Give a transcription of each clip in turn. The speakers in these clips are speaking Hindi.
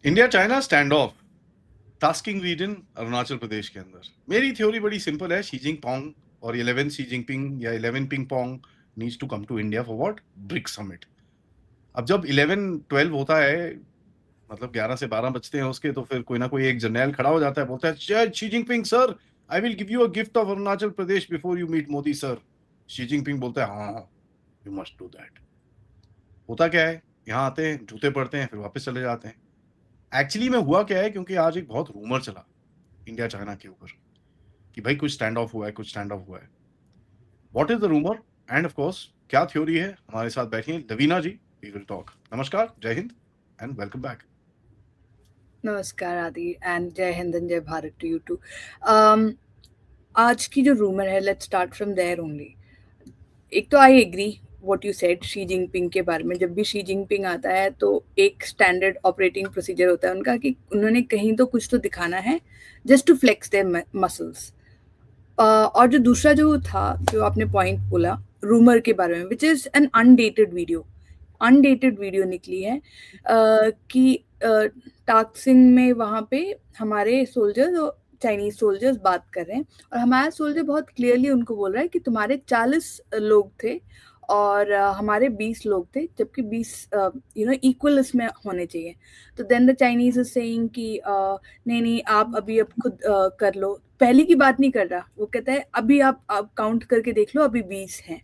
India China stand off tasking region Arunachal Pradesh के अंदर। मेरी थ्योरी बड़ी सिंपल है, शी जिनपिंग और 11 शी जिनपिंग या 11 ping pong needs to come to India for what? BRICS summit. अब जब 11-12 होता है, मतलब 11 से 12 बजते हैं उसके, तो फिर कोई ना कोई एक जर्नैल खड़ा हो जाता है, बोलता है Xi Jinping sir, I will give you a gift of Arunachal Pradesh before you meet Modi sir. Xi Jinping बोलता है हाँ, यू मस्ट डू दैट। होता क्या है, यहाँ आते हैं, जूते पड़ते हैं, फिर वापस चले जाते हैं। एक्चुअली में हुआ क्या है, क्योंकि आज एक बहुत रूमर चला इंडिया चाइना के ऊपर कि भाई कुछ स्टैंड ऑफ हुआ है, कुछ स्टैंड ऑफ हुआ है। What is the rumour and of course क्या थ्योरी है, हमारे साथ बैठी हैं Lavina ji. We will talk. नमस्कार, जय हिंद एंड वेलकम बैक। नमस्कार आदि एंड जय हिंद एंड जय भारत टू यू टू। आज की जो रूमर है, let's start from there only. एक तो I agree what you said Xi Jinping के बारे में। जब भी शी जिनपिंग आता है तो एक स्टैंडर्ड ऑपरेटिंग प्रोसीजर होता है उनका कि उन्होंने कहीं तो कुछ तो दिखाना है, just to flex their muscles. और जो दूसरा जो था, जो आपने पॉइंट बोला रूमर के बारे में, which is an undated video निकली है कि टाकसिंग में वहाँ पे हमारे सोल्जर्स और चाइनीज सोल्जर्स बात कर रहे हैं, और हमारा सोल्जर बहुत क्लियरली उनको बोल रहा है कि तुम्हारे 40 लोग थे और हमारे 20 लोग थे, जबकि 20 इक्वल इसमें होने चाहिए। तो then the Chinese is saying कि नहीं आप अभी अब खुद कर लो। पहले की बात नहीं कर रहा, वो कहता है अभी आप काउंट करके देख लो, अभी 20 हैं।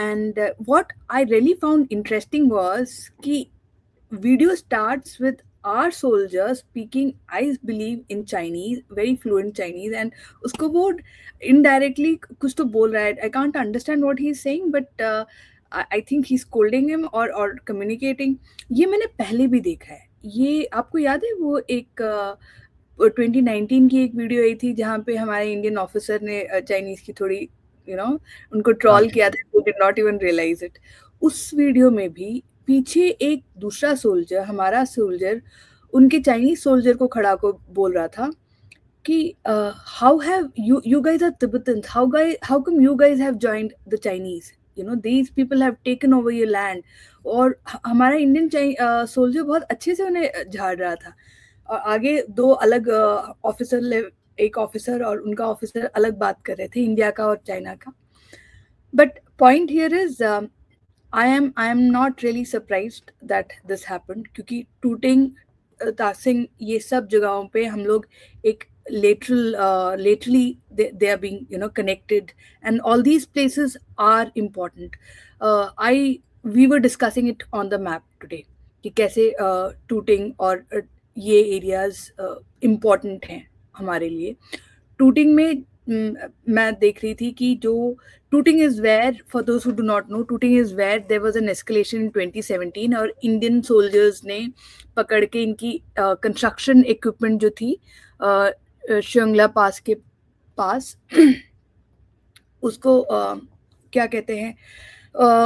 And what I really found interesting was कि video starts with our soldiers speaking, I believe in Chinese, very fluent Chinese, and उसको वो indirectly कुछ तो बोल रहा है. I can't understand what he's saying, but I think he's scolding him or communicating. ये मैंने पहले भी देखा है। ये आपको याद है वो एक 2019 की एक वीडियो आई थी जहाँ पे हमारे इंडियन ऑफिसर ने चाइनीज की थोड़ी उनको हाँ ट्रॉल जी। किया था, they did not even realize it। उस वीडियो में भी पीछे एक दूसरा सोल्जर, हमारा सोल्जर, उनके चाइनीज सोल्जर को खड़ा को बोल रहा था कि how have you guys are Tibetans, how come you guys have joined the Chinese, these people have taken over your land। और हमारा इंडियन सोल्जर बहुत अच्छे से उन्हें झाड़ रहा था, और आगे दो अलग ऑफिसर, एक ऑफिसर और उनका ऑफिसर अलग बात कर रहे थे, इंडिया का और चाइना का। But point here is I am not really surprised that this happened, क्योंकि टूटिंग, तासिंग, ये सब जगहों पे हम लोग एक laterally they are being connected, and all these places are important। We were discussing it on the map today कि कैसे टूटिंग और ये एरियाज इम्पॉर्टेंट हैं हमारे लिए। टूटिंग में मैं देख रही थी कि जो Tuting is where, for those who do not know, Tuting is where there was an escalation in 2017, और इंडियन सोल्जर्स ने पकड़ के इनकी कंस्ट्रक्शन इक्विपमेंट जो थी श्योंगला पास के पास उसको क्या कहते हैं,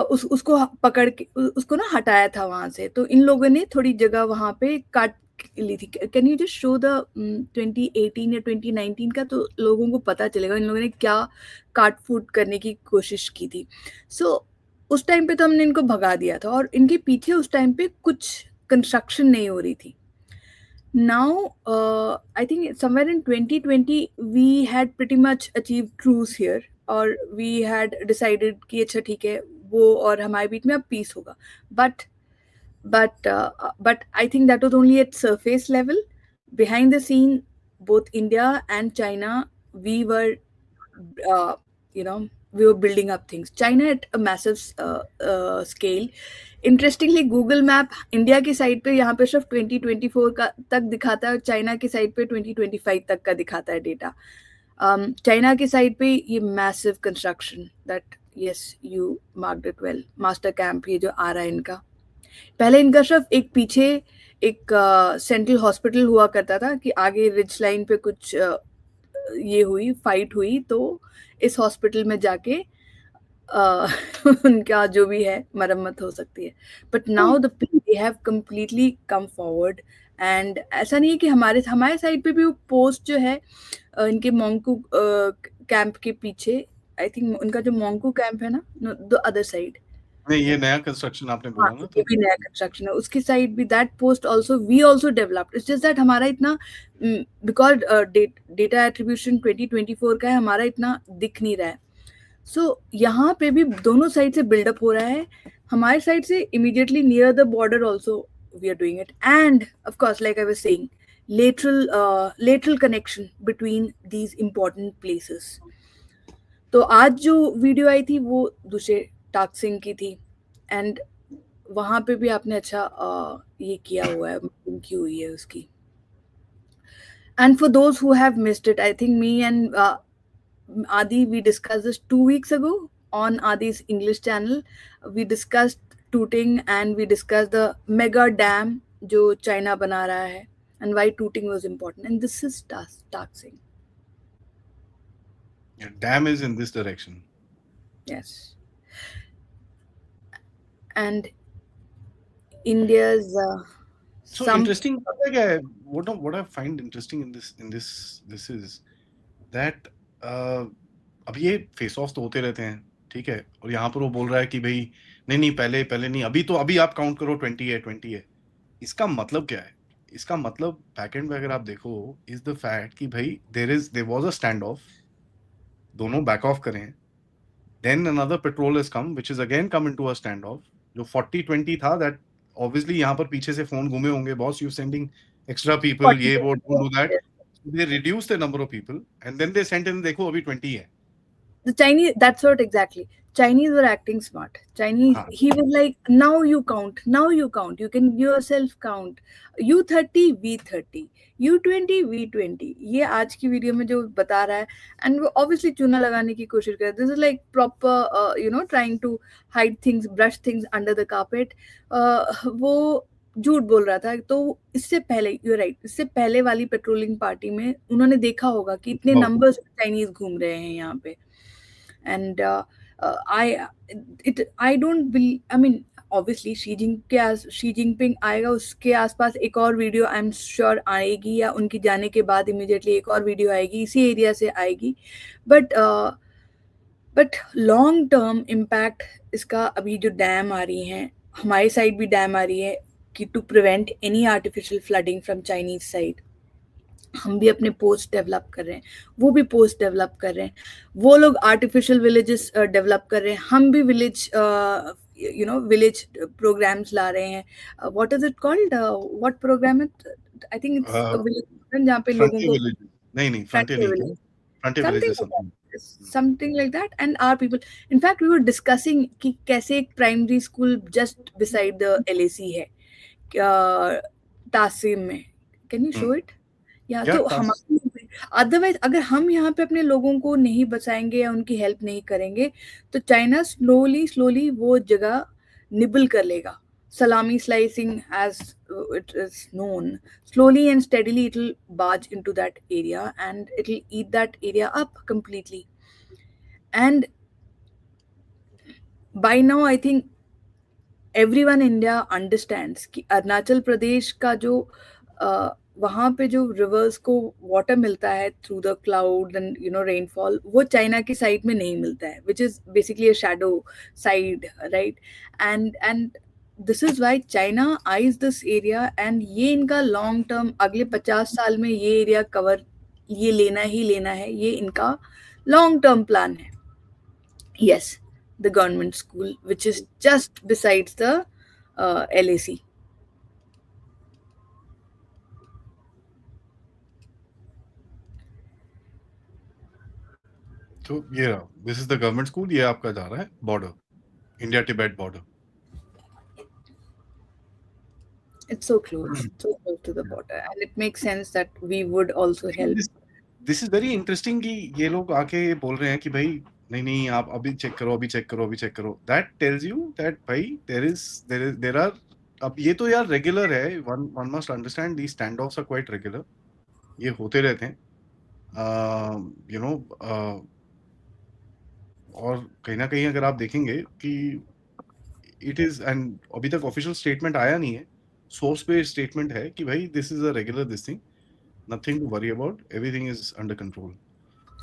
उसको पकड़ के उसको ना हटाया था वहां से। तो इन लोगों ने थोड़ी जगह वहां पे काट ली थी। Can you just show the 2018 या 2019 का, तो लोगों को पता चलेगा इन लोगों ने क्या काट फूट करने की कोशिश की थी। सो उस टाइम पे तो हमने इनको भगा दिया था, और इनके पीछे उस टाइम पे कुछ कंस्ट्रक्शन नहीं हो रही थी। Now, I think somewhere in 2020 we had pretty much achieved truce here, और we had decided कि अच्छा ठीक है, वो और हमारे बीच में अब peace होगा। But I think that was only at surface level. Behind the scene, both India and China, we were uh, we were building up things. China at a massive scale. Interestingly Google map India की साइड पे यहाँ पे सिर्फ 2024 का तक दिखाता है, और चाइना की साइड पे 2025 तक का दिखाता है डेटा। चाइना की साइड पे ये massive construction, that yes you marked it well, master camp ये जो आ रहा है इनका। पहले इनका सिर्फ एक पीछे एक सेंट्रल हॉस्पिटल हुआ करता था कि आगे रिज लाइन पे कुछ ये हुई, फाइट हुई, तो इस हॉस्पिटल में जाके उनका जो भी है मरम्मत हो सकती है। But now they have completely come forward, and ऐसा नहीं है कि हमारे साइड पे भी वो पोस्ट जो है इनके मोंगकू कैंप के पीछे, आई थिंक उनका जो मोंगकू कैंप है ना, द अदर साइड, नहीं, ये नया कंस्ट्रक्शन आपने हाँ, बोला ना, ये तो भी नया कंस्ट्रक्शन है, उसकी साइड भी that post also we also developed, it's just that हमारा इतना बिकॉज डेटा एट्रीब्यूशन 2024 का है, हमारा इतना दिख नहीं रहा है। सो यहाँ पे भी दोनों साइड से बिल्डअप हो रहा है, हमारे साइड से immediately near the border also we are doing it, and of course like I was saying lateral connection between these important places. तो आज जो वीडियो आई थी वो दूसरे टाकसिंग की थी, एंड वहां पे भी आपने अच्छा ये किया हुआ है, marking की हुई है उसकी. And for those who have missed it, I think me and Adi, we discussed this 2 weeks ago on Adi's English channel. We discussed Tooting and we discussed the mega dam जो China बना रहा है and why Tooting was important. And this is taxing. Dam is in this direction. Yes. And India's So some interesting, पता है क्या है? What I find interesting in this is that अब ये फेस ऑफ तो होते रहते हैं, ठीक है, और यहाँ पर वो बोल रहा है कि भाई नहीं पहले नहीं, अभी आप काउंट करो 20 है. इसका मतलब क्या है? इसका मतलब बैकएंड में अगर आप देखो इज द फैक्ट कि भाई there was a standoff, दोनों बैक ऑफ करें, then another patrol is come which is again come into a standoff. जो 40-20 था, दैट ऑब्वियसली यहाँ पर पीछे से फोन घूमे होंगे, boss you sending extra people, ये वो, don't do that. They reduce the number of people and then they sent in, देखो अभी 20 है. the Chinese, that's what exactly. Chinese were acting smart. Chinese, हाँ. he was like, now you count, you can yourself count. U30, V30, U20, V20. ये आज की वीडियो में जो बता रहा है, and वो obviously चूना लगाने की कोशिश कर रहा है. This is like proper, trying to hide things, brush things under the carpet. वो झूठ बोल रहा था. तो इससे पहले, you're right, इससे पहले वाली पेट्रोलिंग पार्टी में उन्होंने देखा होगा कि इतने नंबर्स चाइनीज घूम रहे हैं यहाँ पे. And I don't believe, I mean obviously Xi Jinping आएगा, उसके आसपास एक और वीडियो आई एम श्योर आएगी, या उनकी जाने के बाद इमीडिएटली एक और वीडियो आएगी, इसी एरिया से आएगी. बट लॉन्ग टर्म इम्पैक्ट इसका, अभी जो डैम आ रही हैं, हमारी साइड भी डैम आ रही है कि to prevent any artificial flooding from Chinese side. हम भी अपने पोस्ट डेवलप कर रहे हैं, वो भी पोस्ट डेवलप कर रहे हैं, वो लोग आर्टिफिशियल विलेजेस डेवलप कर रहे हैं, हम भी विलेज विलेज प्रोग्राम्स ला रहे हैं. What is it called, what program है? आई थिंक इट्स विलेज जहाँ पे लोगों को नहीं फ्रंटियर नहीं, frontier village something like that. And our people, in fact we were discussing कि कैसे एक primary school just beside the LAC है तासिम में. Can you show it? या तो हमारी, अदरवाइज अगर हम यहाँ पे अपने लोगों को नहीं बचाएंगे या उनकी हेल्प नहीं करेंगे तो चाइना स्लोली वो जगह निबल कर लेगा. Salami slicing, as it is known, slowly and steadily it will barge into that area and it will eat that area up completely. And by now I think everyone in India understands कि अरुणाचल प्रदेश का जो वहाँ पे जो रिवर्स को वाटर मिलता है through the cloud and rainfall, वो चाइना की साइड में नहीं मिलता है, which is basically a shadow side, right. And this is why China eyes this area, एंड ये इनका लॉन्ग टर्म अगले 50 साल में ये एरिया कवर ये लेना ही लेना है, ये इनका लॉन्ग टर्म प्लान है. Yes, the government school which is just besides the LAC. तो ये रहा, this is the government school, ये आपका जा रहा है border, India Tibet border. It's so close to the border, and it makes sense that we would also help. This is very interesting कि ये लोग आके बोल रहे हैं कि भाई नहीं आप अभी चेक करो. That tells you that भाई there are, अब ये तो यार रेगुलर है. One must understand these standoffs are quite regular. ये होते रहते हैं, और कहीं ना कहीं अगर आप देखेंगे कि इट इज, एंड अभी तक ऑफिशियल स्टेटमेंट आया नहीं है, सोर्स पे स्टेटमेंट है कि भाई this is a regular this thing, nothing to worry about, everything is under control.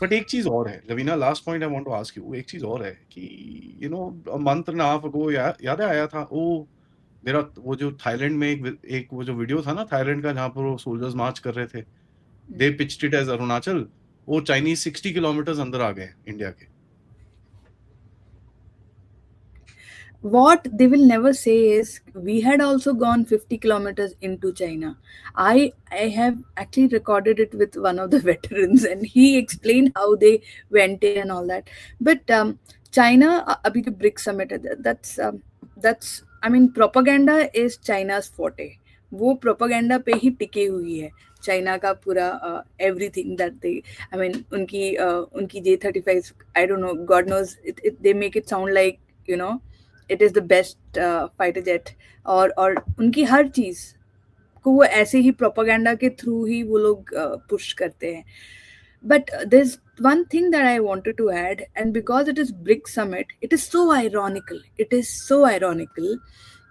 But एक चीज और है Lavina, last point I want to ask you, एक चीज और है कि you know month and half ago याद आया था वो मेरा वो जो थाईलैंड में एक वो जो वीडियो था ना थाईलैंड का जहाँ पर वो सोल्जर्स मार्च कर रहे थे, दे पिच्ड इट एज अरुणाचल, वो चाइनीज 60 किलोमीटर अंदर आ गए इंडिया के। What they will never say is we had also gone 50 kilometers into China. I have actually recorded it with one of the veterans, and he explained how they went in and all that. But China, abhi the BRICS summit, that's I mean propaganda is China's forte. वो प्रोपागेंडा पे ही टिके हुई है चाइना का पूरा everything that they I mean उनकी J-35 I don't know God knows they make it sound like you know it is the best fighter jet और उनकी हर चीज़ को वो ऐसे ही प्रोपागेंडा के थ्रू ही वो लोग पुश करते हैं. But there's one thing that I wanted to add, and because it is BRICS summit, it is so ironical. It is so ironical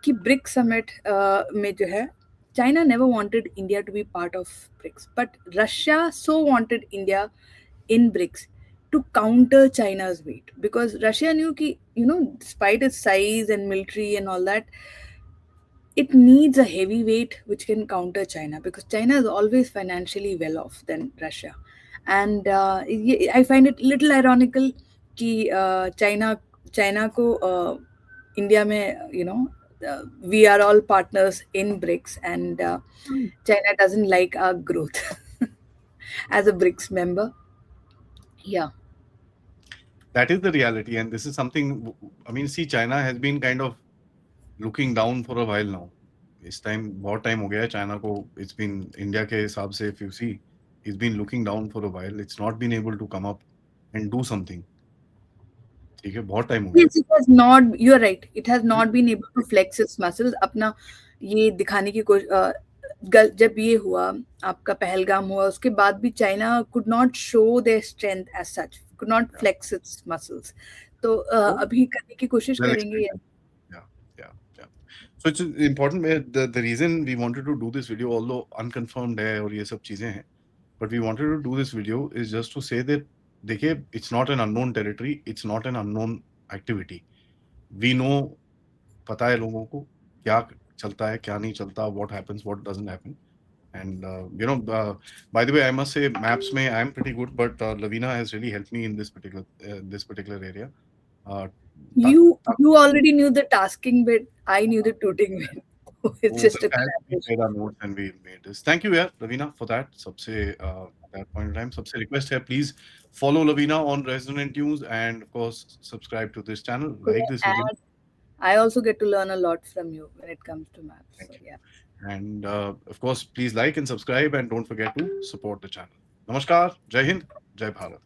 कि BRICS summit में जो है China never wanted India to be part of BRICS, but Russia so wanted India in BRICS to counter China's weight, because Russia knew कि you know despite its size and military and all that, it needs a heavyweight which can counter China, because China is always financially well off than Russia. And I find it little ironical कि China को India में we are all partners in BRICS, and China doesn't like our growth as a BRICS member. Yeah. That is the reality, and this is something, I mean, see, China has been kind of looking down for a while now. इस टाइम बहुत टाइम हो गया है चाइना को, इट्स बीन इंडिया के हिसाब से if you see it's been looking down for a while, it's not been able to come up and do something. ठीक है, बहुत टाइम हो गया. Yes, it has not. You are right. It has not been able to flex its muscles. अपना ये दिखाने की कोशिश जब ये हुआ आपका पहलगाम हुआ उसके बाद भी China could not show their strength as such, could not flex its muscles. तो अभी करने की कोशिश Well करेंगे. yeah. So it's important. The reason we wanted to do this video, although unconfirmed है और ये सब चीजें हैं, but we wanted to do this video is just to say that देखिए, it's not an unknown territory, it's not an unknown activity. We know, पता है लोगों को क्या चलता है क्या नहीं चलता, what happens, what doesn't happen. And by the way, I must say maps में I am pretty good, but Lavina has really helped me in this particular area. You already knew the tasking bit. I knew the tooting bit. It's just a we made our notes and we made this. Thank you, yeah, Lavina, for that. सबसे that point in time, सबसे request है, please follow Lavina on Resonant News and of course subscribe to this channel. Like this video. I also get to learn a lot from you when it comes to maps. Thank you. Yeah. And of course, please like and subscribe and don't forget to support the channel. Namaskar, Jai Hind, Jai Bharat.